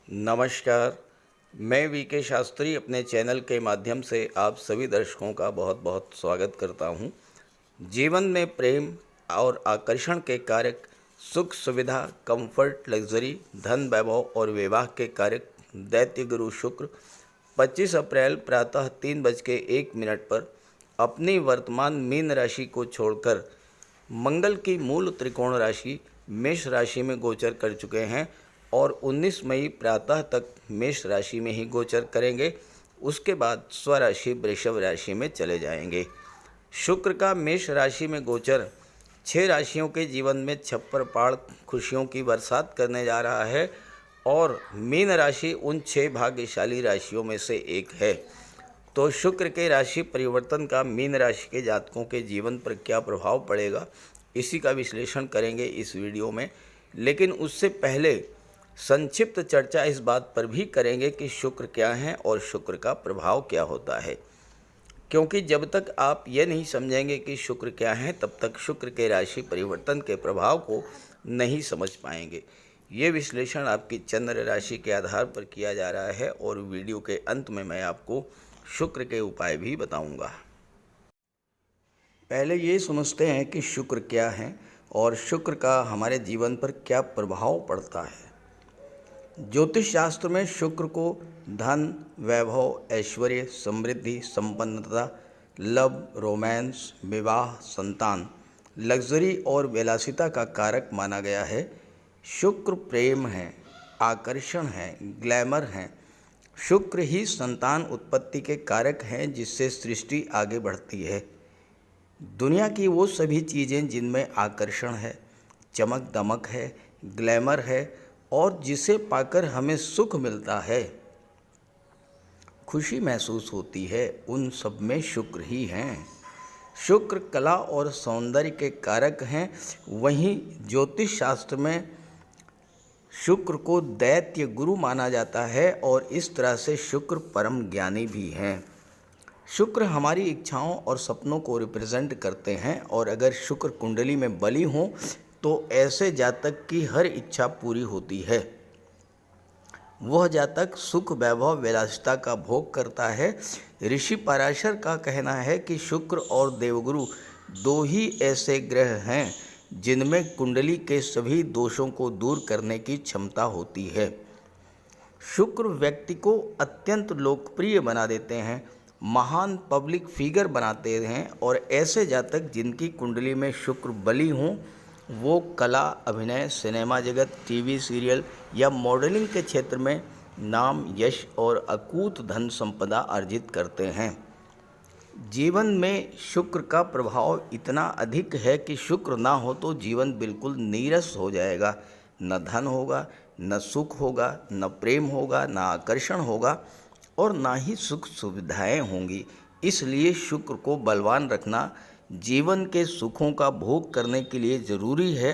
नमस्कार। मैं वीके शास्त्री अपने चैनल के माध्यम से आप सभी दर्शकों का बहुत बहुत स्वागत करता हूं। जीवन में प्रेम और आकर्षण के कारक, सुख सुविधा, कंफर्ट, लग्जरी, धन वैभव और विवाह के कारक दैत्य गुरु शुक्र 25 अप्रैल प्रातः 3:01 पर अपनी वर्तमान मीन राशि को छोड़कर मंगल की मूल त्रिकोण राशि मेष राशि में गोचर कर चुके हैं और 19 मई प्रातः तक मेष राशि में ही गोचर करेंगे। उसके बाद स्वराशि वृषभ राशि में चले जाएंगे। शुक्र का मेष राशि में गोचर 6 राशियों के जीवन में छप्पर पाड़ खुशियों की बरसात करने जा रहा है और मीन राशि उन 6 भाग्यशाली राशियों में से एक है। तो शुक्र के राशि परिवर्तन का मीन राशि के जातकों के जीवन पर क्या प्रभाव पड़ेगा, इसी का विश्लेषण करेंगे इस वीडियो में। लेकिन उससे पहले संक्षिप्त चर्चा इस बात पर भी करेंगे कि शुक्र क्या है और शुक्र का प्रभाव क्या होता है, क्योंकि जब तक आप ये नहीं समझेंगे कि शुक्र क्या है तब तक शुक्र के राशि परिवर्तन के प्रभाव को नहीं समझ पाएंगे। ये विश्लेषण आपकी चंद्र राशि के आधार पर किया जा रहा है और वीडियो के अंत में मैं आपको शुक्र के उपाय भी बताऊंगा। पहले ये समझते हैं कि शुक्र क्या है और शुक्र का हमारे जीवन पर क्या प्रभाव पड़ता है। ज्योतिष शास्त्र में शुक्र को धन, वैभव, ऐश्वर्य, समृद्धि, संपन्नता, लव, रोमांस, विवाह, संतान, लग्जरी और विलासिता का कारक माना गया है। शुक्र प्रेम है, आकर्षण है, ग्लैमर है। शुक्र ही संतान उत्पत्ति के कारक हैं जिससे सृष्टि आगे बढ़ती है। दुनिया की वो सभी चीज़ें जिनमें आकर्षण है, चमक दमक है, ग्लैमर है और जिसे पाकर हमें सुख मिलता है, खुशी महसूस होती है, उन सब में शुक्र ही हैं। शुक्र कला और सौंदर्य के कारक हैं। वहीं ज्योतिष शास्त्र में शुक्र को दैत्य गुरु माना जाता है और इस तरह से शुक्र परम ज्ञानी भी हैं। शुक्र हमारी इच्छाओं और सपनों को रिप्रेजेंट करते हैं और अगर शुक्र कुंडली में बली हो तो ऐसे जातक की हर इच्छा पूरी होती है। वह जातक सुख, वैभव, विलासिता का भोग करता है। ऋषि पराशर का कहना है कि शुक्र और देवगुरु दो ही ऐसे ग्रह हैं जिनमें कुंडली के सभी दोषों को दूर करने की क्षमता होती है। शुक्र व्यक्ति को अत्यंत लोकप्रिय बना देते हैं, महान पब्लिक फिगर बनाते हैं और ऐसे जातक जिनकी कुंडली में शुक्र बली हों वो कला, अभिनय, सिनेमा जगत, टीवी सीरियल या मॉडलिंग के क्षेत्र में नाम, यश और अकूत धन संपदा अर्जित करते हैं। जीवन में शुक्र का प्रभाव इतना अधिक है कि शुक्र ना हो तो जीवन बिल्कुल नीरस हो जाएगा। न धन होगा, न सुख होगा, न प्रेम होगा, न आकर्षण होगा और ना ही सुख सुविधाएं होंगी। इसलिए शुक्र को बलवान रखना जीवन के सुखों का भोग करने के लिए ज़रूरी है।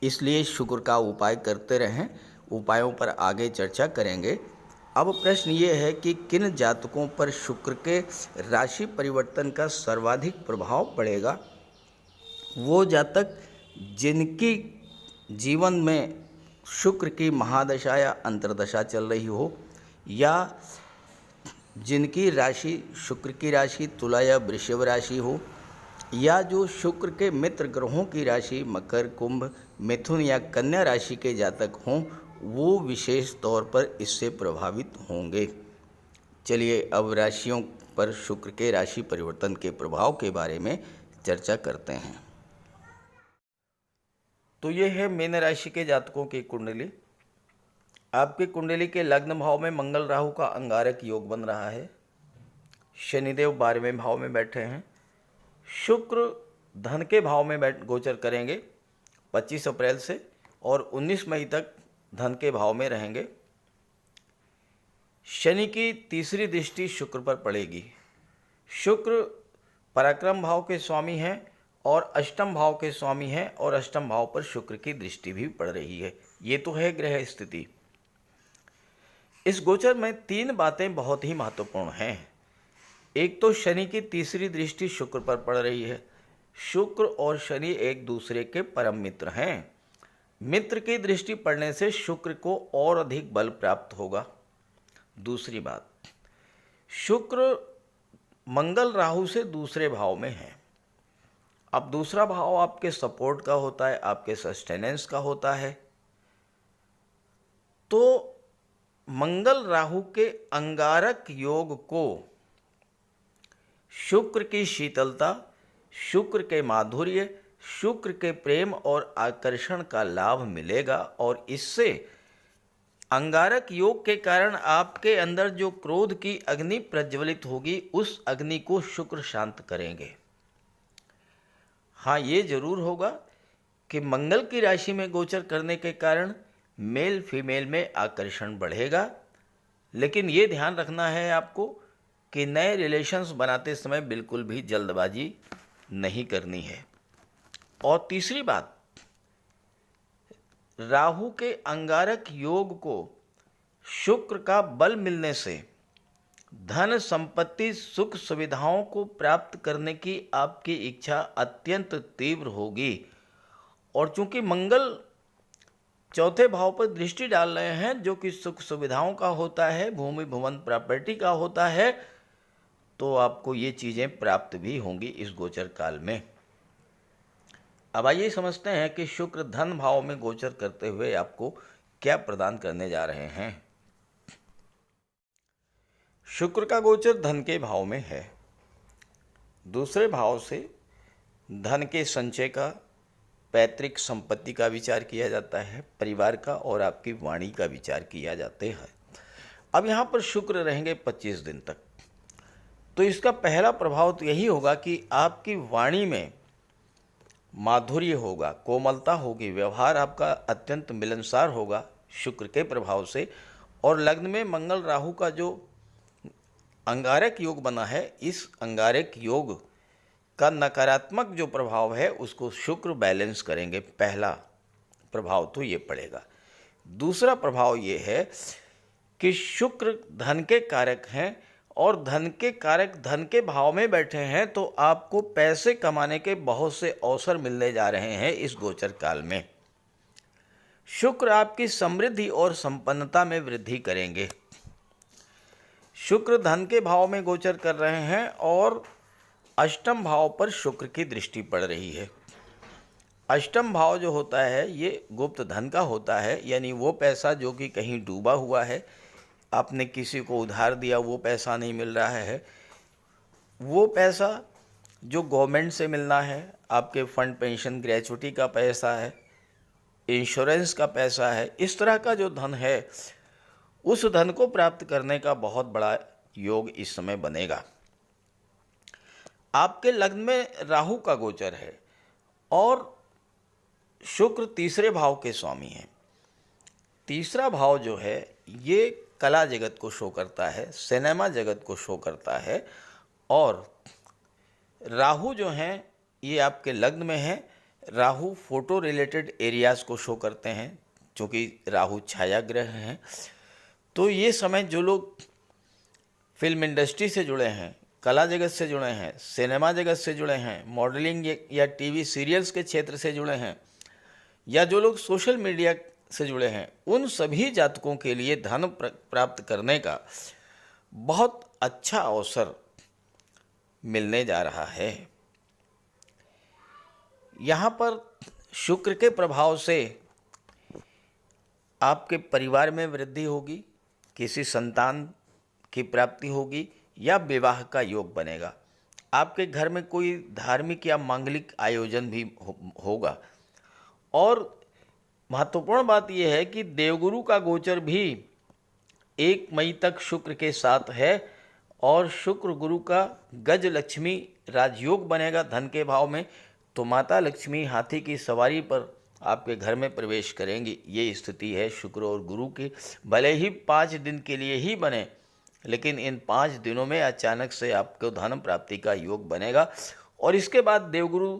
इसलिए शुक्र का उपाय करते रहें। उपायों पर आगे चर्चा करेंगे। अब प्रश्न ये है कि किन जातकों पर शुक्र के राशि परिवर्तन का सर्वाधिक प्रभाव पड़ेगा। वो जातक जिनकी जीवन में शुक्र की महादशा या अंतर्दशा चल रही हो या जिनकी राशि शुक्र की राशि तुला या वृषभ राशि हो या जो शुक्र के मित्र ग्रहों की राशि मकर, कुंभ, मिथुन या कन्या राशि के जातक हों, वो विशेष तौर पर इससे प्रभावित होंगे। चलिए अब राशियों पर शुक्र के राशि परिवर्तन के प्रभाव के बारे में चर्चा करते हैं। तो ये है मीन राशि के जातकों की कुंडली। आपकी कुंडली के लग्न भाव में मंगल राहु का अंगारक योग बन रहा है। शनिदेव 12वें भाव में बैठे हैं। शुक्र धन के भाव में गोचर करेंगे 25 अप्रैल से और 19 मई तक धन के भाव में रहेंगे। शनि की तीसरी दृष्टि शुक्र पर पड़ेगी। शुक्र पराक्रम भाव के स्वामी हैं और अष्टम भाव के स्वामी हैं और अष्टम भाव पर शुक्र की दृष्टि भी पड़ रही है। ये तो है ग्रह स्थिति। इस गोचर में 3 बातें बहुत ही महत्वपूर्ण हैं। एक तो शनि की तीसरी दृष्टि शुक्र पर पड़ रही है। शुक्र और शनि एक दूसरे के परम मित्र हैं। मित्र की दृष्टि पड़ने से शुक्र को और अधिक बल प्राप्त होगा। दूसरी बात, शुक्र मंगल राहु से दूसरे भाव में है। अब दूसरा भाव आपके सपोर्ट का होता है, आपके सस्टेनेंस का होता है। तो मंगल राहु के अंगारक योग को शुक्र की शीतलता, शुक्र के माधुर्य, शुक्र के प्रेम और आकर्षण का लाभ मिलेगा और इससे अंगारक योग के कारण आपके अंदर जो क्रोध की अग्नि प्रज्वलित होगी उस अग्नि को शुक्र शांत करेंगे। हाँ, ये जरूर होगा कि मंगल की राशि में गोचर करने के कारण मेल फीमेल में आकर्षण बढ़ेगा, लेकिन ये ध्यान रखना है आपको कि नए रिलेशंस बनाते समय बिल्कुल भी जल्दबाजी नहीं करनी है। और तीसरी बात, राहु के अंगारक योग को शुक्र का बल मिलने से धन संपत्ति सुख सुविधाओं को प्राप्त करने की आपकी इच्छा अत्यंत तीव्र होगी। और चूंकि मंगल चौथे भाव पर दृष्टि डाल रहे हैं जो कि सुख सुविधाओं का होता है, भूमि भवन प्रॉपर्टी का होता है, तो आपको ये चीज़ें प्राप्त भी होंगी इस गोचर काल में। अब आइए समझते हैं कि शुक्र धन भाव में गोचर करते हुए आपको क्या प्रदान करने जा रहे हैं। शुक्र का गोचर धन के भाव में है। दूसरे भाव से धन के संचय का, पैतृक संपत्ति का विचार किया जाता है, परिवार का और आपकी वाणी का विचार किया जाता है। अब यहाँ पर शुक्र रहेंगे 25 दिन तक, तो इसका पहला प्रभाव तो यही होगा कि आपकी वाणी में माधुर्य होगा, कोमलता होगी, व्यवहार आपका अत्यंत मिलनसार होगा शुक्र के प्रभाव से। और लग्न में मंगल राहु का जो अंगारक योग बना है, इस अंगारक योग का नकारात्मक जो प्रभाव है उसको शुक्र बैलेंस करेंगे। पहला प्रभाव तो ये पड़ेगा। दूसरा प्रभाव ये है कि शुक्र धन के कारक हैं और धन के कारक धन के भाव में बैठे हैं, तो आपको पैसे कमाने के बहुत से अवसर मिलने जा रहे हैं इस गोचर काल में। शुक्र आपकी समृद्धि और संपन्नता में वृद्धि करेंगे। शुक्र धन के भाव में गोचर कर रहे हैं और अष्टम भाव पर शुक्र की दृष्टि पड़ रही है। अष्टम भाव जो होता है ये गुप्त धन का होता है, यानी वो पैसा जो कि कहीं डूबा हुआ है, आपने किसी को उधार दिया वो पैसा नहीं मिल रहा है, वो पैसा जो गवर्नमेंट से मिलना है, आपके फंड पेंशन ग्रेचुटी का पैसा है, इंश्योरेंस का पैसा है, इस तरह का जो धन है उस धन को प्राप्त करने का बहुत बड़ा योग इस समय बनेगा। आपके लग्न में राहु का गोचर है और शुक्र तीसरे भाव के स्वामी हैं। तीसरा भाव जो है ये कला जगत को शो करता है, सिनेमा जगत को शो करता है, और राहु जो हैं ये आपके लग्न में हैं। राहु फोटो रिलेटेड एरियाज़ को शो करते हैं, क्योंकि राहु छाया ग्रह हैं। तो ये समय जो लोग फिल्म इंडस्ट्री से जुड़े हैं, कला जगत से जुड़े हैं, सिनेमा जगत से जुड़े हैं, मॉडलिंग या टीवी सीरियल्स के क्षेत्र से जुड़े हैं, या जो लोग सोशल मीडिया से जुड़े हैं, उन सभी जातकों के लिए धन प्राप्त करने का बहुत अच्छा अवसर मिलने जा रहा है। यहाँ पर शुक्र के प्रभाव से आपके परिवार में वृद्धि होगी, किसी संतान की प्राप्ति होगी या विवाह का योग बनेगा। आपके घर में कोई धार्मिक या मांगलिक आयोजन भी होगा। और महत्वपूर्ण बात यह है कि देवगुरु का गोचर भी 1 मई तक शुक्र के साथ है और शुक्र गुरु का गज लक्ष्मी राजयोग बनेगा धन के भाव में। तो माता लक्ष्मी हाथी की सवारी पर आपके घर में प्रवेश करेंगी। ये स्थिति है शुक्र और गुरु की। भले ही 5 दिन के लिए ही बने, लेकिन इन 5 दिनों में अचानक से आपको धन प्राप्ति का योग बनेगा। और इसके बाद देवगुरु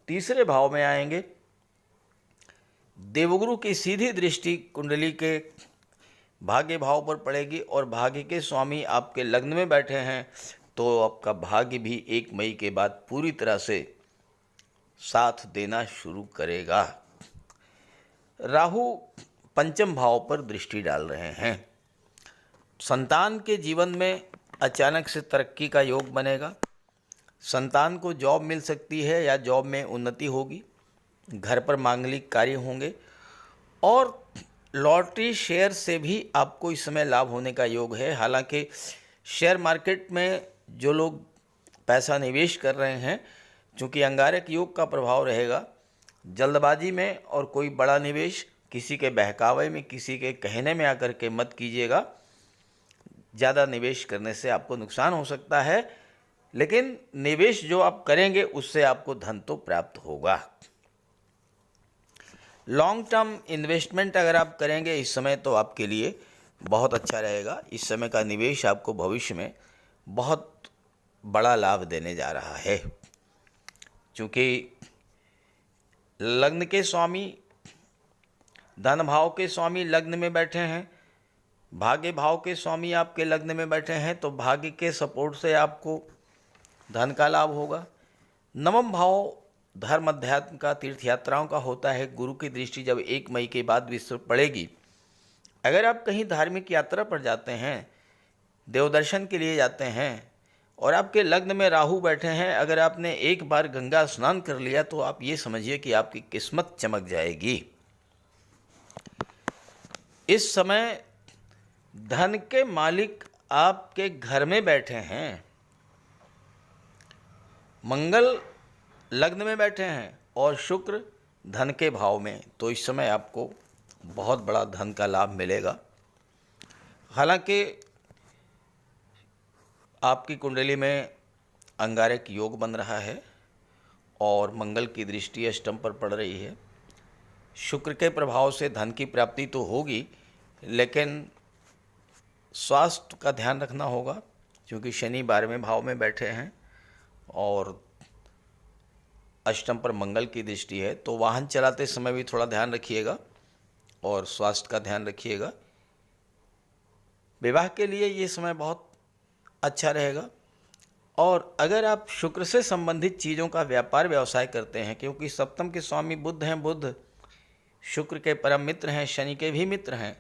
तीसरे भाव में आएंगे। देवगुरु की सीधी दृष्टि कुंडली के भाग्य भाव पर पड़ेगी और भाग्य के स्वामी आपके लग्न में बैठे हैं, तो आपका भाग्य भी 1 मई के बाद पूरी तरह से साथ देना शुरू करेगा। राहु पंचम भाव पर दृष्टि डाल रहे हैं। संतान के जीवन में अचानक से तरक्की का योग बनेगा। संतान को जॉब मिल सकती है या जॉब में उन्नति होगी। घर पर मांगलिक कार्य होंगे और लॉटरी शेयर से भी आपको इस समय लाभ होने का योग है। हालांकि शेयर मार्केट में जो लोग पैसा निवेश कर रहे हैं, चूँकि अंगारक योग का प्रभाव रहेगा, जल्दबाजी में और कोई बड़ा निवेश किसी के बहकावे में, किसी के कहने में आकर के मत कीजिएगा। ज़्यादा निवेश करने से आपको नुकसान हो सकता है, लेकिन निवेश जो आप करेंगे उससे आपको धन तो प्राप्त होगा। लॉन्ग टर्म इन्वेस्टमेंट अगर आप करेंगे इस समय तो आपके लिए बहुत अच्छा रहेगा। इस समय का निवेश आपको भविष्य में बहुत बड़ा लाभ देने जा रहा है। क्योंकि लग्न के स्वामी, धन भाव के स्वामी लग्न में बैठे हैं, भाग्य भाव के स्वामी आपके लग्न में बैठे हैं, तो भाग्य के सपोर्ट से आपको धन का लाभ होगा। नवम भाव धर्म अध्यात्म का, तीर्थ यात्राओं का होता है। गुरु की दृष्टि जब 1 मई के बाद विस्तृत पड़ेगी, अगर आप कहीं धार्मिक यात्रा पर जाते हैं, देव दर्शन के लिए जाते हैं और आपके लग्न में राहु बैठे हैं, अगर आपने एक बार गंगा स्नान कर लिया तो आप ये समझिए कि आपकी किस्मत चमक जाएगी। इस समय धन के मालिक आपके घर में बैठे हैं, मंगल लग्न में बैठे हैं और शुक्र धन के भाव में, तो इस समय आपको बहुत बड़ा धन का लाभ मिलेगा। हालांकि आपकी कुंडली में अंगारक योग बन रहा है और मंगल की दृष्टि अष्टम पर पड़ रही है। शुक्र के प्रभाव से धन की प्राप्ति तो होगी, लेकिन स्वास्थ्य का ध्यान रखना होगा, क्योंकि शनि 12वें भाव में बैठे हैं और अष्टम पर मंगल की दृष्टि है। तो वाहन चलाते समय भी थोड़ा ध्यान रखिएगा और स्वास्थ्य का ध्यान रखिएगा। विवाह के लिए ये समय बहुत अच्छा रहेगा। और अगर आप शुक्र से संबंधित चीज़ों का व्यापार व्यवसाय करते हैं, क्योंकि सप्तम के स्वामी बुध हैं, बुध शुक्र के परम मित्र हैं, शनि के भी मित्र हैं,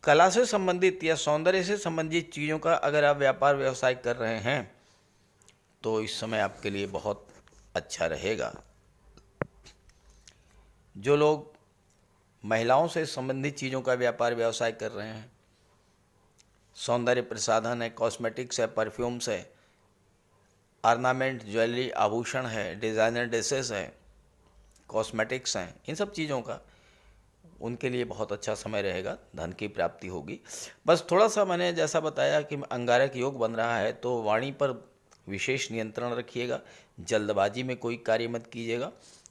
कला से संबंधित या सौंदर्य से संबंधित चीज़ों का अगर आप व्यापार व्यवसाय कर रहे हैं तो इस समय आपके लिए बहुत अच्छा रहेगा। जो लोग महिलाओं से संबंधित चीज़ों का व्यापार व्यवसाय कर रहे हैं, सौंदर्य प्रसाधन है, कॉस्मेटिक्स है, परफ्यूम्स है, ऑर्नामेंट, ज्वेलरी, आभूषण है, डिज़ाइनर ड्रेसेस है, कॉस्मेटिक्स हैं, इन सब चीज़ों का उनके लिए बहुत अच्छा समय रहेगा, धन की प्राप्ति होगी। बस थोड़ा सा मैंने जैसा बताया कि अंगारक योग बन रहा है, तो वाणी पर विशेष नियंत्रण रखिएगा। जल्दबाजी में कोई कार्य मत कीजिएगा,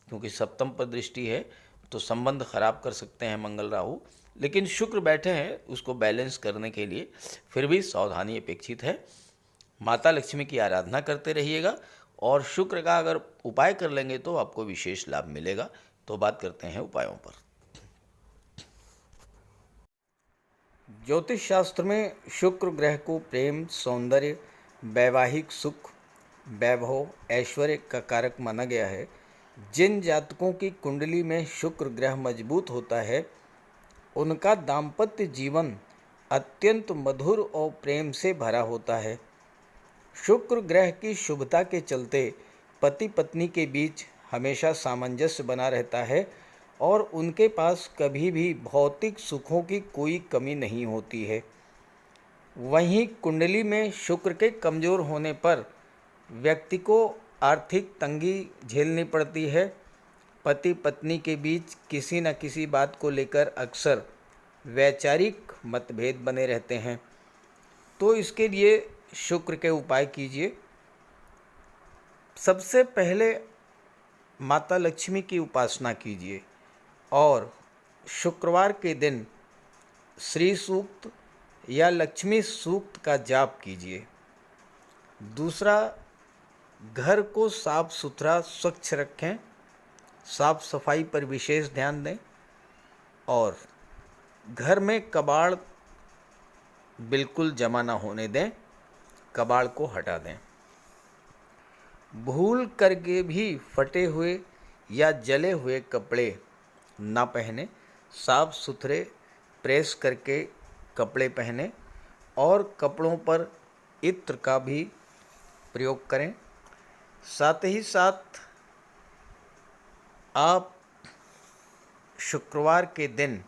क्योंकि सप्तम पर दृष्टि है तो संबंध खराब कर सकते हैं मंगल राहु। लेकिन शुक्र बैठे हैं, उसको बैलेंस करने के लिए फिर भी सावधानी अपेक्षित है। माता लक्ष्मी की आराधना करते रहिएगा और शुक्र का अगर उपाय कर लेंगे तो आपको विशेष लाभ मिलेगा। तो बात करते हैं उपायों पर। ज्योतिष शास्त्र में शुक्र ग्रह को प्रेम, सौंदर्य, वैवाहिक सुख, वैभव, ऐश्वर्य का कारक माना गया है। जिन जातकों की कुंडली में शुक्र ग्रह मजबूत होता है, उनका दाम्पत्य जीवन अत्यंत मधुर और प्रेम से भरा होता है। शुक्र ग्रह की शुभता के चलते पति पत्नी के बीच हमेशा सामंजस्य बना रहता है और उनके पास कभी भी भौतिक सुखों की कोई कमी नहीं होती है। वहीं कुंडली में शुक्र के कमज़ोर होने पर व्यक्ति को आर्थिक तंगी झेलनी पड़ती है। पति पत्नी के बीच किसी न किसी बात को लेकर अक्सर वैचारिक मतभेद बने रहते हैं। तो इसके लिए शुक्र के उपाय कीजिए। सबसे पहले माता लक्ष्मी की उपासना कीजिए और शुक्रवार के दिन श्री सूक्त या लक्ष्मी सूक्त का जाप कीजिए। दूसरा, घर को साफ सुथरा स्वच्छ रखें, साफ सफाई पर विशेष ध्यान दें और घर में कबाड़ बिल्कुल जमा ना होने दें, कबाड़ को हटा दें। भूल करके भी फटे हुए या जले हुए कपड़े ना पहने, साफ सुथरे प्रेस करके कपड़े पहने और कपड़ों पर इत्र का भी प्रयोग करें। साथ ही साथ आप शुक्रवार के दिन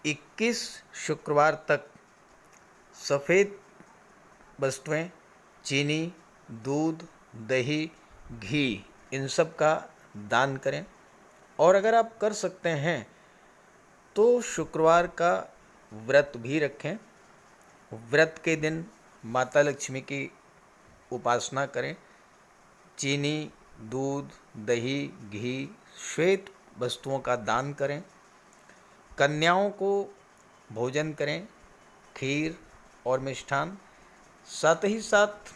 21 शुक्रवार तक सफ़ेद वस्तुएं, चीनी, दूध, दही, घी, इन सब का दान करें। और अगर आप कर सकते हैं तो शुक्रवार का व्रत भी रखें। व्रत के दिन माता लक्ष्मी की उपासना करें। चीनी, दूध, दही, घी, श्वेत वस्तुओं का दान करें। कन्याओं को भोजन करें, खीर और मिष्ठान। साथ ही साथ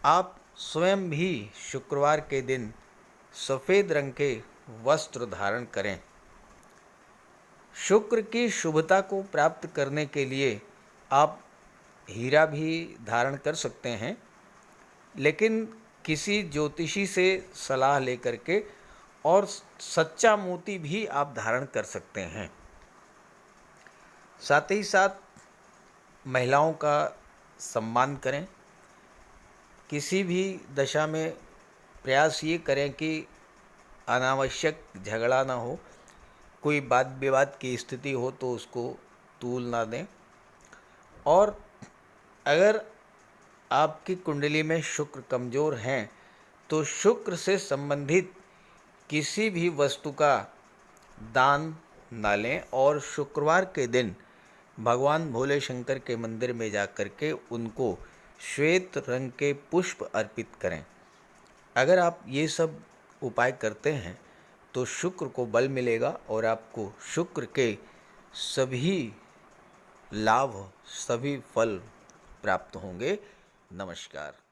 आप स्वयं भी शुक्रवार के दिन सफ़ेद रंग के वस्त्र धारण करें। शुक्र की शुभता को प्राप्त करने के लिए आप हीरा भी धारण कर सकते हैं, लेकिन किसी ज्योतिषी से सलाह लेकर के, और सच्चा मोती भी आप धारण कर सकते हैं। साथ ही साथ महिलाओं का सम्मान करें। किसी भी दशा में प्रयास ये करें कि अनावश्यक झगड़ा ना हो, कोई वाद विवाद की स्थिति हो तो उसको तूल ना दें। और अगर आपकी कुंडली में शुक्र कमज़ोर हैं तो शुक्र से संबंधित किसी भी वस्तु का दान ना लें, और शुक्रवार के दिन भगवान भोले शंकर के मंदिर में जा कर के उनको श्वेत रंग के पुष्प अर्पित करें। अगर आप ये सब उपाय करते हैं तो शुक्र को बल मिलेगा और आपको शुक्र के सभी लाभ, सभी फल प्राप्त होंगे। नमस्कार।